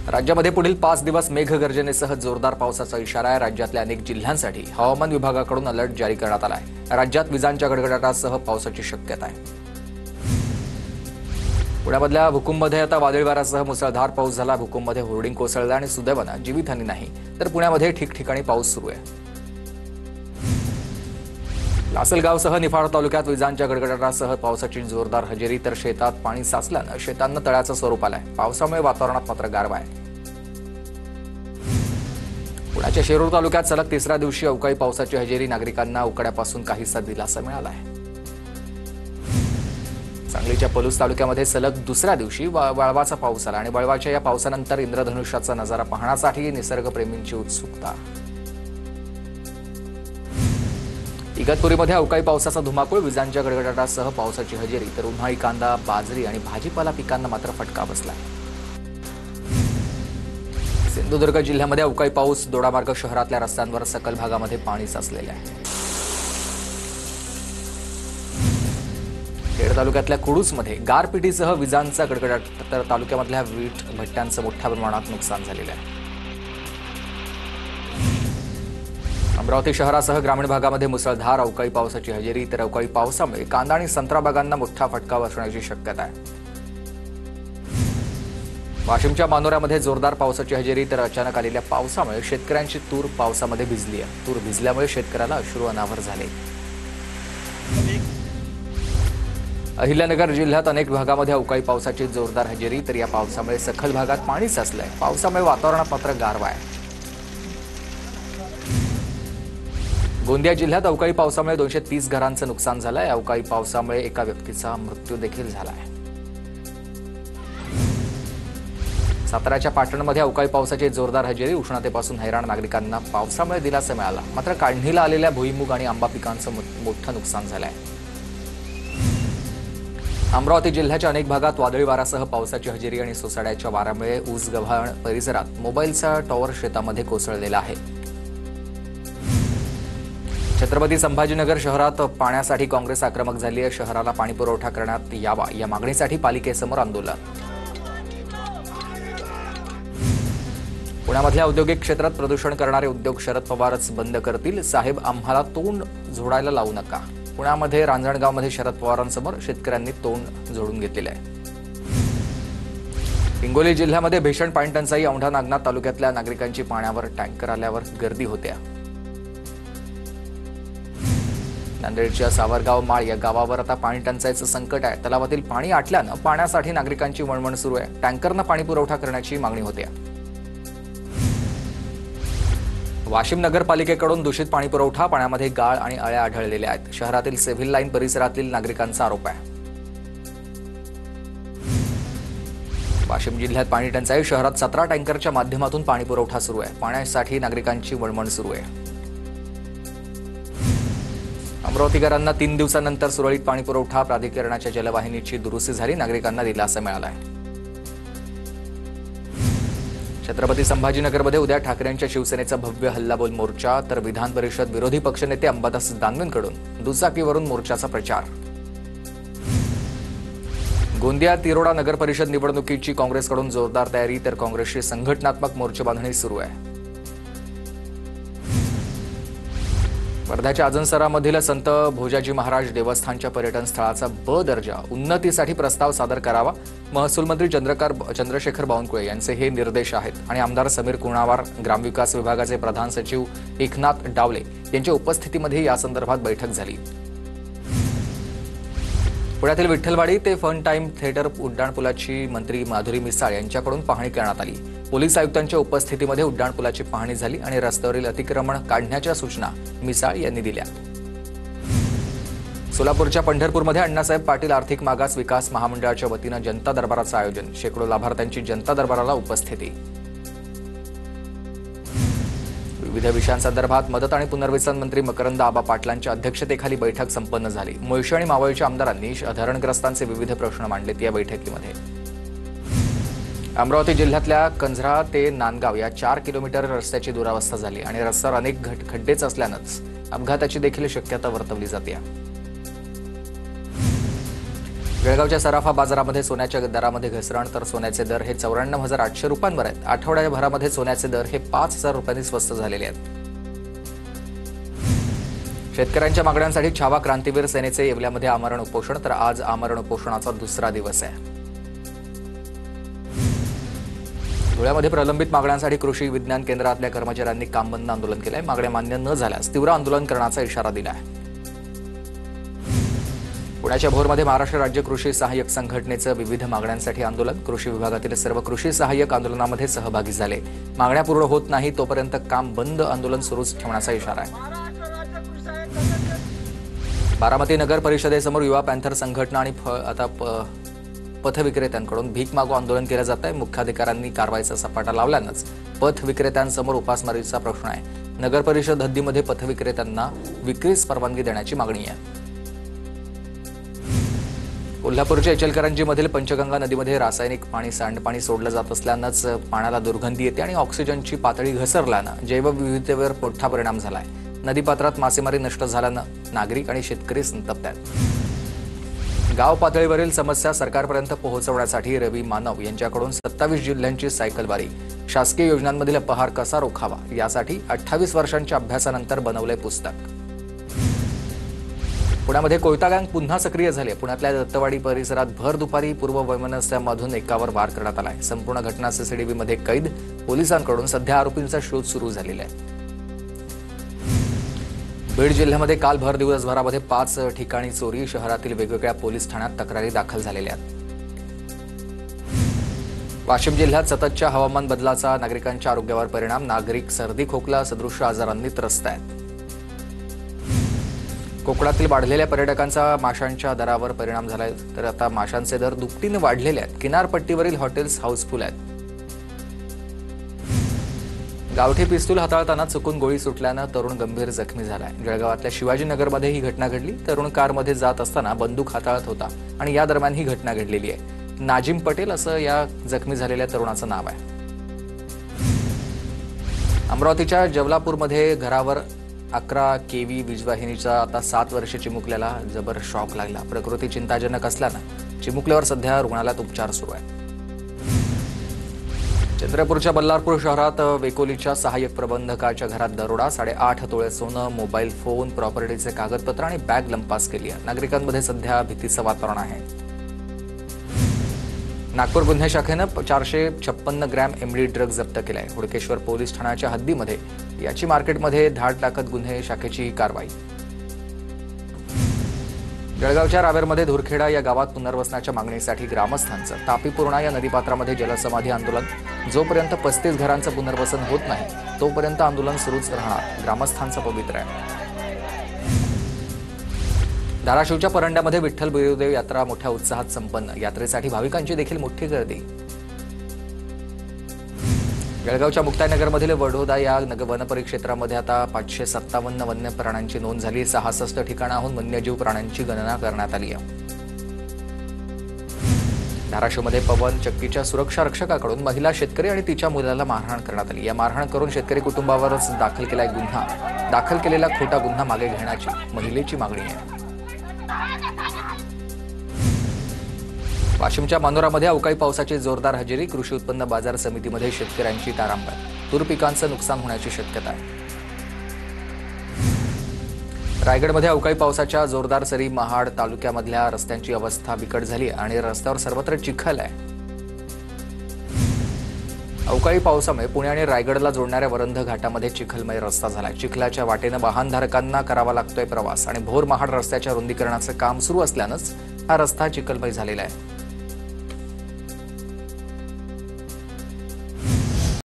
राज्यामध्ये पुढील 5 दिवस मेघगर्जनेसह जोरदार पावसाचा इशारा आहे। राज्यातल्या अनेक जिल्ह्यांसाठी हवामान विभागाकडून अलर्ट जारी करण्यात आला आहे। राज्यात विजांच्या गडगडाटासह पावसाची शक्यता आहे। पुण्यामधल्या भूकंपमध्ये आता वादळी वाऱ्यासह मुसळधार पाऊस झाला। भूकंपमध्ये होर्डिंग कोसळलं आणि सुदैवानं जीवितहानी नाही, तर पुण्यामध्ये ठिकठिकाणी पाऊस सुरू आहे। लासलगावसह निफाड तालुक्यात विजांच्या गडगडाटासह पावसाची जोरदार हजेरी, तर शेतात पाणी साचल्यानं शेतांना तळ्याचं स्वरूप आलंय। पावसामुळे वातावरणात मात्र गारवा आहे। पुण्याच्या शिरूर तालुक्यात सलग तिसऱ्या दिवशी अवकाळी पावसाची हजेरी, नागरिकांना उकाड्यापासून काहीसा दिलासा मिळाला आहे। सांगलीच्या पलूस तालुक्यामध्ये सलग दुसऱ्या दिवशी वळवाचा पाऊस आला आणि वळवाच्या या पावसानंतर इंद्रधनुष्याचा नजारा पाहण्यासाठी निसर्गप्रेमींची उत्सुकता। इगतपुरीमध्ये अवकाळी पावसाचा धुमाकूळ, विजांच्या गडगडाटासह पावसाची हजेरी, तर उन्हाळी कांदा, बाजरी आणि भाजीपाला पिकांना मात्र फटका बसला। सिंधुदुर्ग जिल्ह्यामध्ये अवकाळी पाऊस, दोडामार्ग शहरातल्या रस्त्यांवर सखल भागामध्ये पाणी साचलेले आहे। खेड तालुक्यातल्या कुडूसमध्ये गारपिटीसह विजांचा गडगडाट, तर तालुक्यामधल्या वीट भट्ट्यांचं मोठ्या प्रमाणात नुकसान झालेलं आहे। अमरावती शहरासह ग्रामीण भागामध्ये मुसळधार अवकाळी पावसाची हजेरी, तर अवकाळी पावसामुळे कांदा आणि संत्रा बागांना मोठा फटका बसण्याची शक्यता आहे। वाशिमच्या मानोऱ्यामध्ये जोरदार पावसाची हजेरी, तर अचानक आलेल्या पावसामुळे शेतकऱ्यांची तूर पावसामध्ये भिजली आहे। तूर भिजल्यामुळे शेतकऱ्याला अश्रू अनावर झाले। अहिल्यानगर जिल्ह्यात अनेक भागामध्ये अवकाळी पावसाची जोरदार हजेरी, तर या पावसामुळे सखल भागात पाणी साचलंय। पावसामुळे वातावरणात मात्र गारवा आहे। गोंदिया जिल्ह्यात अवकाळी पावसामुळे 230 घरांचं नुकसान झालंय। अवकाळी पावसामुळे एका व्यक्तीचा मृत्यू देखील झाला आहे। साताऱ्याच्या पाटणमध्ये अवकाळी पावसाची जोरदार हजेरी, उष्णतेपासून हैराण नागरिकांना पावसामुळे दिलासा मिळाला, मात्र काढणीला आलेल्या भुईमूग आणि आंबा पिकांचं मोठं नुकसान झालंय। अमरावती जिल्ह्याच्या अनेक भागात वादळी वाऱ्यासह पावसाची हजेरी आणि सोसाट्याच्या वाऱ्यामुळे ऊसगव्हाण परिसरात मोबाईलचा टॉवर शेतामध्ये कोसळलेला आहे। छत्रपती संभाजीनगर शहरात पाण्यासाठी काँग्रेस आक्रमक झाली आहे। शहराला पाणी पुरवठा करण्यात यावा या मागणीसाठी पालिकेसमोर आंदोलन। पुण्यामधल्या औद्योगिक क्षेत्रात प्रदूषण करणारे उद्योग शरद पवारच बंद करतील, साहेब आम्हाला तोंड जोडायला लावू नका। पुण्यामध्ये रांजणगावमध्ये शरद पवारांसमोर शेतकऱ्यांनी तोंड जोडून घेतलेलं आहे। हिंगोली जिल्ह्यामध्ये भीषण पाणी टंचाई, औंढा नागनाथ तालुक्यातल्या नागरिकांची पाण्यावर टँकर आल्यावर गर्दी होत्या। नांदेडच्या सावरगाव माळ या गावावर आता पाणी टंचाईचं संकट आहे। तलावातील पाणी आटल्यानं पाण्यासाठी नागरिकांची वणवण सुरू आहे। टँकरनं पाणी पुरवठा करण्याची मागणी होते। वाशिम नगरपालिकेकडून दूषित पाणी पुरवठा, पाण्यामध्ये गाळ आणि अळ्या आढळलेल्या आहेत। शहरातील सिव्हिल लाईन परिसरातील नागरिकांचा आरोप आहे। वाशिम जिल्ह्यात पाणी टंचाई, शहरात 17 टँकरच्या माध्यमातून पाणी पुरवठा सुरू आहे। पाण्यासाठी नागरिकांची वणवण सुरू आहे। अमरावतीकरांना 3 दिवसांनंतर सुरळीत पाणी पुरवठा, प्राधिकरणाच्या जलवाहिनीची दुरुस्ती झाली, नागरिकांना दिलासा मिळाला आहे। छत्रपती संभाजीनगरमध्ये उद्या ठाकरेंच्या शिवसेनेचा भव्य हल्लाबोल मोर्चा, तर विधान परिषद विरोधी पक्षनेते अंबादास दानवेंकडून दुचाकीवरून मोर्चाचा प्रचार। गोंदिया तिरोडा नगर परिषद निवडणुकीची काँग्रेसकडून जोरदार तयारी, तर काँग्रेसची संघटनात्मक मोर्चेबांधणी सुरू आहे। वर्ध्याच्या आजनसरामधील संत भोजाजी महाराज देवस्थानच्या पर्यटन स्थळाचा ब दर्जा उन्नतीसाठी प्रस्ताव सादर करावा, महसूल मंत्री चंद्रशेखर बावनकुळे यांचे हे निर्देश आहेत आणि आमदार समीर कुणावार, ग्रामविकास विभागाचे प्रधान सचिव एकनाथ डावले यांच्या उपस्थितीमध्ये या संदर्भात बैठक झाली। पुण्यातील विठ्ठलवाडी ते फन टाइम थिएटर उड्डाणपुलाची मंत्री माधुरी मिसाळ यांच्याकडून पाहणी करण्यात आली। पोलीस आयुक्तांच्या उपस्थितीमध्ये उड्डाणपुलाची पाहणी झाली आणि रस्त्यावरील अतिक्रमण काढण्याच्या सूचना मिसाळ यांनी दिल्या। सोलापूरच्या पंढरपूरमध्ये अण्णासाहेब पाटील आर्थिक मागास विकास महामंडळाच्या वतीनं जनता दरबाराचं आयोजन, शेकडो लाभार्थ्यांची जनता दरबाराला उपस्थिती। विविध विषयांसंदर्भात मदत आणि पुनर्वसन मंत्री मकरंद आबा पाटलांच्या अध्यक्षतेखाली बैठक संपन्न झाली। मुळशी आणि मावळच्या आमदारांनी धरणग्रस्तांचे विविध प्रश्न मांडलेत या बैठकीमध्ये। अमरावती जिल्ह्यातल्या कंझरा ते नांदगाव या 4 किलोमीटर रस्त्याची दुरावस्था झाली आणि रस्त्यावर अनेक खड्डेच असल्यानंच अपघाताची देखील शक्यता वर्तवली जाते। जळगावच्या सराफा बाजारामध्ये सोन्याच्या दरामध्ये घसरण, तर सोन्याचे दर हे 94,800 रुपयांवर आहेत. आठवड्याभरामध्ये सोन्याचे दर हे 5,000 रुपयांनी स्वस्त झालेले आहेत. शेतकऱ्यांच्या मागण्यांसाठी छावा क्रांतीवीर सेनेचे येवल्यामध्ये आमरण उपोषण, तर आज आमरण उपोषणाचा दुसरा दिवस आहे. धुळ्यामध्ये प्रलंबित मागण्यांसाठी कृषी विज्ञान केंद्रातल्या कर्मचाऱ्यांनी काम बंद आंदोलन केलंय. मागण्या मान्य न झाल्यास तीव्र आंदोलन करण्याचा इशारा दिला आहे. पुण्याच्या भोरमध्ये महाराष्ट्र राज्य कृषी सहाय्यक संघटनेचं विविध मागण्यांसाठी आंदोलन. कृषी विभागातील सर्व कृषी सहाय्यक आंदोलनामध्ये सहभागी झाले. मागण्या पूर्ण होत नाही तोपर्यंत काम बंद आंदोलन सुरूच ठेवण्याचा इशारा आहे. बारामती नगर परिषदेसमोर युवा पॅन्थर संघटना आणि पथविक्रेत्यांकडून भीक मागू आंदोलन केलं जात आहे. मुख्याधिकाऱ्यांनी कारवाईचा सपाटा लावल्यानंच पथ विक्रेत्यांसमोर उपासमारीचा प्रश्न आहे. नगर परिषद हद्दीमध्ये पथविक्रेत्यांना विक्रीस परवानगी देण्याची मागणी आहे. कोल्हापूरच्या इचलकरंजीमधील पंचगंगा नदीमध्ये रासायनिक सांडपाणी सोडलं जात असल्यानंच पाण्याला दुर्गंधी येते आणि ऑक्सिजनची पातळी घसरल्यानं जैवविविधतेवर मोठा परिणाम झालाय. नदीपात्रात मासेमारी नष्ट झाल्यानं नागरिक आणि शेतकरी संतप्त आहेत. गाव पातळीवरील समस्या सरकारपर्यंत पोहोचवण्यासाठी रवी मानव यांच्याकडून 27 जिल्ह्यांची सायकलवारी. शासकीय योजनांमधील अपहार कसा रोखावा यासाठी 28 वर्षांच्या अभ्यासानंतर बनवलंय पुस्तक. पुण्यामध्ये कोयता गँग पुन्हा सक्रिय झाले. पुण्यातल्या दत्तवाडी परिसरात भर दुपारी पूर्व वैमनस्यामधून एकावर वार करण्यात आलाय. संपूर्ण घटना सीसीटीव्हीमध्ये कैद. पोलिसांकडून सध्या आरोपींचा शोध सुरू झालेला आहे. बीड जिल्ह्यामध्ये काल भर दिवसभरामध्ये 5 ठिकाणी चोरी. शहरातील वेगवेगळ्या पोलीस ठाण्यात तक्रारी दाखल झालेल्या आहेत. वाशिम जिल्ह्यात सततच्या हवामान बदलाचा नागरिकांच्या आरोग्यावर परिणाम. नागरिक सर्दी खोकला सदृश आजारांनी त्रस्त आहेत. कोकणातील वाढलेल्या पर्यटकांचा माशांच्या दरावर परिणाम झालाय. तर आता माशांचे दर दुपटीने वाढलेले आहेत. किनारपट्टीवरील हॉटेल्स हाऊसफुल आहेत. गावठी पिस्तूल हाताळताना चुकून गोळी सुटल्यानं तरुण गंभीर जखमी झालाय. जळगावातल्या शिवाजीनगरमध्ये ही घटना घडली. तरुण कारमध्ये जात असताना बंदूक हाताळत होता आणि या दरम्यान ही घटना घडलेली आहे. नाजिम पटेल असं या जखमी झालेल्या तरुणाचं नाव आहे. अमरावतीच्या जवलापूरमध्ये घरावर 11 केव्ही वीजवाहिनीचा आता 7 वर्षे चिमुकल्याला जबर शॉक लागला. प्रकृती चिंताजनक असल्यानं चिमुकल्यावर सध्या रुग्णालयात उपचार सुरू आहेत. चंद्रपूरच्या बल्लारपूर शहरात वेकोलीच्या सहाय्यक प्रबंधकाच्या घरात दरोडा. 8.5 तोळे सोनं, मोबाईल फोन, प्रॉपर्टीचे कागदपत्र आणि बॅग लंपास केली आहे. नागरिकांमध्ये सध्या भीतीचं वातावरण आहे. नागपूर गुन्हे शाखेनं 456 ग्रॅम एमडी ड्रग जप्त केलाय. हुडकेश्वर पोलीस ठाण्याच्या हद्दीमध्ये याची मार्केटमध्ये धाड टाकत गुन्हे शाखेची कारवाई. जळगावच्या रावेरमध्ये धुरखेडा या गावात पुनर्वसनाच्या मागणीसाठी ग्रामस्थांचं तापी पूर्णा या नदीपात्रामध्ये जलसमाधी आंदोलन. जोपर्यंत 35 घरांचं पुनर्वसन होत नाही तोपर्यंत आंदोलन सुरूच राहणार. ग्रामस्थांचं पवित्र आहे. धाराशिवच्या परंड्यामध्ये विठ्ठल बिरुदेव यात्रा मोठ्या उत्साहात संपन्न. यात्रेसाठी भाविकांची देखील मोठी गर्दी. जळगावच्या मुक्ताईनगरमधील वडोदा या वनपरिक्षेत्रामध्ये आता 557 वन्य प्राण्यांची नोंद झाली. 66 ठिकाणाहून वन्यजीव प्राण्यांची गणना करण्यात आली आहे. धाराशिवमध्ये पवन चक्कीच्या सुरक्षा रक्षकाकडून महिला शेतकरी आणि तिच्या मुलाला मारहाण करण्यात आली. या मारहाण करून शेतकरी कुटुंबावरच दाखल केलाय गुन्हा. दाखल केलेला खोटा गुन्हा मागे घेण्याची महिलेची मागणी आहे. वाशिमच्या मानोरामध्ये अवकाळी पावसाची जोरदार हजेरी. कृषी उत्पन्न बाजार समितीमध्ये शेतकऱ्यांची तारांबळ. तूर पिकांचं नुकसान होण्याची शक्यता आहे. रायगडमध्ये अवकाळी पावसाच्या जोरदार सरी. महाड तालुक्यामधल्या रस्त्यांची अवस्था बिकट झाली आणि रस्त्यावर सर्वत्र चिखल आहे. अवकाळी पावसामुळे पुणे आणि रायगडला जोडणाऱ्या वरंध घाटामध्ये चिखलमय रस्ता झालाय. चिखलाच्या वाटेनं वाहनधारकांना करावा लागतोय प्रवास आणि भोर महाड रस्त्याच्या रुंदीकरणाचं काम सुरू असल्यानंच हा रस्ता चिखलमय झालेला आहे.